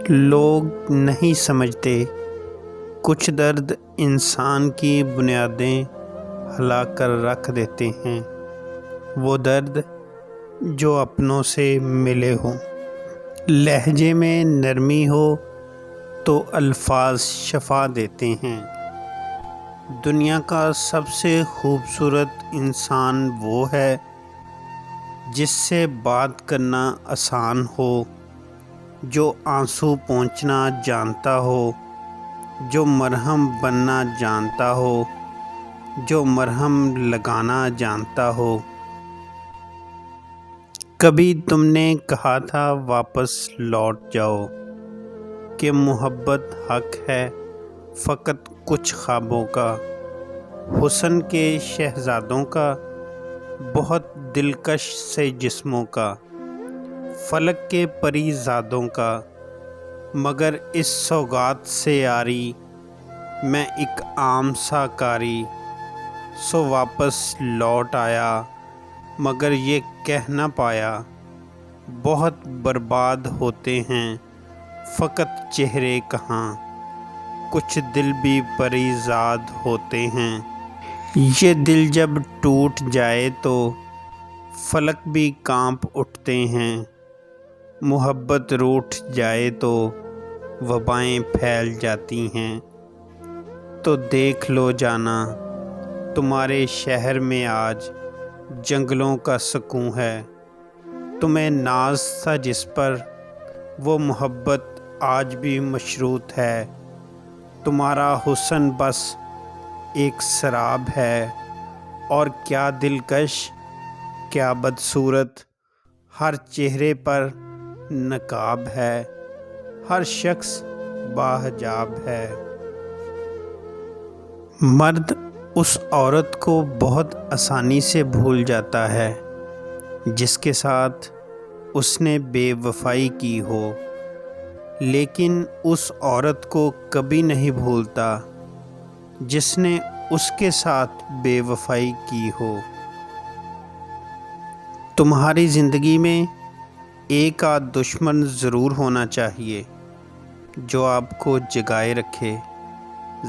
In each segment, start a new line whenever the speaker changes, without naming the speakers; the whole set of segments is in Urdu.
لوگ نہیں سمجھتے کچھ درد انسان کی بنیادیں ہلا کر رکھ دیتے ہیں، وہ درد جو اپنوں سے ملے ہوں۔ لہجے میں نرمی ہو تو الفاظ شفا دیتے ہیں۔ دنیا کا سب سے خوبصورت انسان وہ ہے جس سے بات کرنا آسان ہو، جو آنسو پونچھنا جانتا ہو، جو مرہم بننا جانتا ہو، جو مرہم لگانا جانتا ہو۔ کبھی تم نے کہا تھا واپس لوٹ جاؤ کہ محبت حق ہے فقط کچھ خوابوں کا، حسن کے شہزادوں کا، بہت دلکش سے جسموں کا، فلک کے پری زادوں کا، مگر اس سوغات سے یاری میں ایک عام سا کاری، سو واپس لوٹ آیا مگر یہ کہہ نہ پایا، بہت برباد ہوتے ہیں فقط چہرے کہاں، کچھ دل بھی پری زاد ہوتے ہیں۔ یہ دل جب ٹوٹ جائے تو فلک بھی کانپ اٹھتے ہیں، محبت روٹھ جائے تو وبائیں پھیل جاتی ہیں۔ تو دیکھ لو جانا تمہارے شہر میں آج جنگلوں کا سکون ہے، تمہیں ناز تھا جس پر وہ محبت آج بھی مشروط ہے، تمہارا حسن بس ایک سراب ہے، اور کیا دلکش کیا بدصورت، ہر چہرے پر نقاب ہے، ہر شخص باحجاب ہے۔ مرد اس عورت کو بہت آسانی سے بھول جاتا ہے جس کے ساتھ اس نے بے وفائی کی ہو، لیکن اس عورت کو کبھی نہیں بھولتا جس نے اس کے ساتھ بے وفائی کی ہو۔ تمہاری زندگی میں ایک آدھ دشمن ضرور ہونا چاہیے جو آپ کو جگائے رکھے،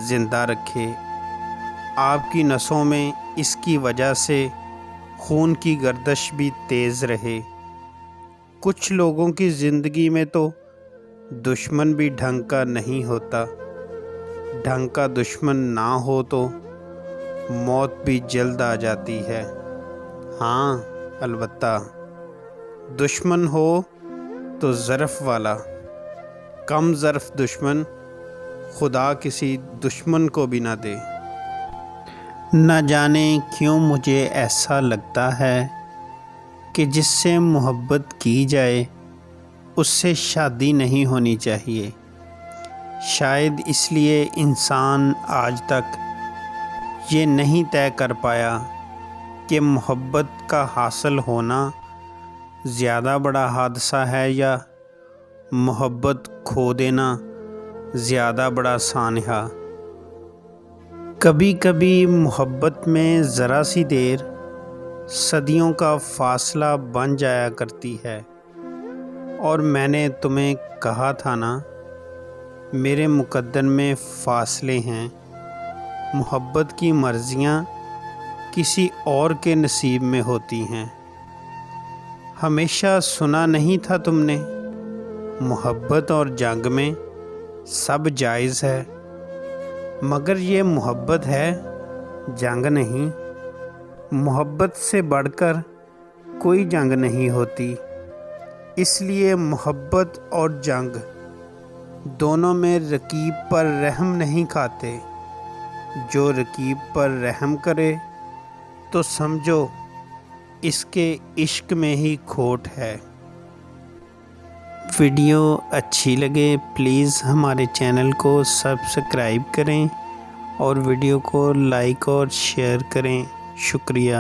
زندہ رکھے، آپ کی نسوں میں اس کی وجہ سے خون کی گردش بھی تیز رہے۔ کچھ لوگوں کی زندگی میں تو دشمن بھی ڈھنگ کا نہیں ہوتا، ڈھنگ کا دشمن نہ ہو تو موت بھی جلد آ جاتی ہے۔ ہاں البتہ دشمن ہو تو ظرف والا، کم ظرف دشمن خدا کسی دشمن کو بھی نہ دے۔ نہ جانے کیوں مجھے ایسا لگتا ہے کہ جس سے محبت کی جائے اس سے شادی نہیں ہونی چاہیے۔ شاید اس لیے انسان آج تک یہ نہیں طے کر پایا کہ محبت کا حاصل ہونا زیادہ بڑا حادثہ ہے یا محبت کھو دینا زیادہ بڑا سانحہ۔ کبھی کبھی محبت میں ذرا سی دیر صدیوں کا فاصلہ بن جایا کرتی ہے، اور میں نے تمہیں کہا تھا نا، میرے مقدر میں فاصلے ہیں، محبت کی مرضیاں کسی اور کے نصیب میں ہوتی ہیں۔ ہمیشہ سنا نہیں تھا تم نے، محبت اور جنگ میں سب جائز ہے، مگر یہ محبت ہے جنگ نہیں۔ محبت سے بڑھ کر کوئی جنگ نہیں ہوتی، اس لیے محبت اور جنگ دونوں میں رقیب پر رحم نہیں کھاتے۔ جو رقیب پر رحم کرے تو سمجھو اس کے عشق میں ہی کھوٹ ہے۔ ویڈیو اچھی لگے پلیز ہمارے چینل کو سبسکرائب کریں اور ویڈیو کو لائک اور شیئر کریں۔ شکریہ۔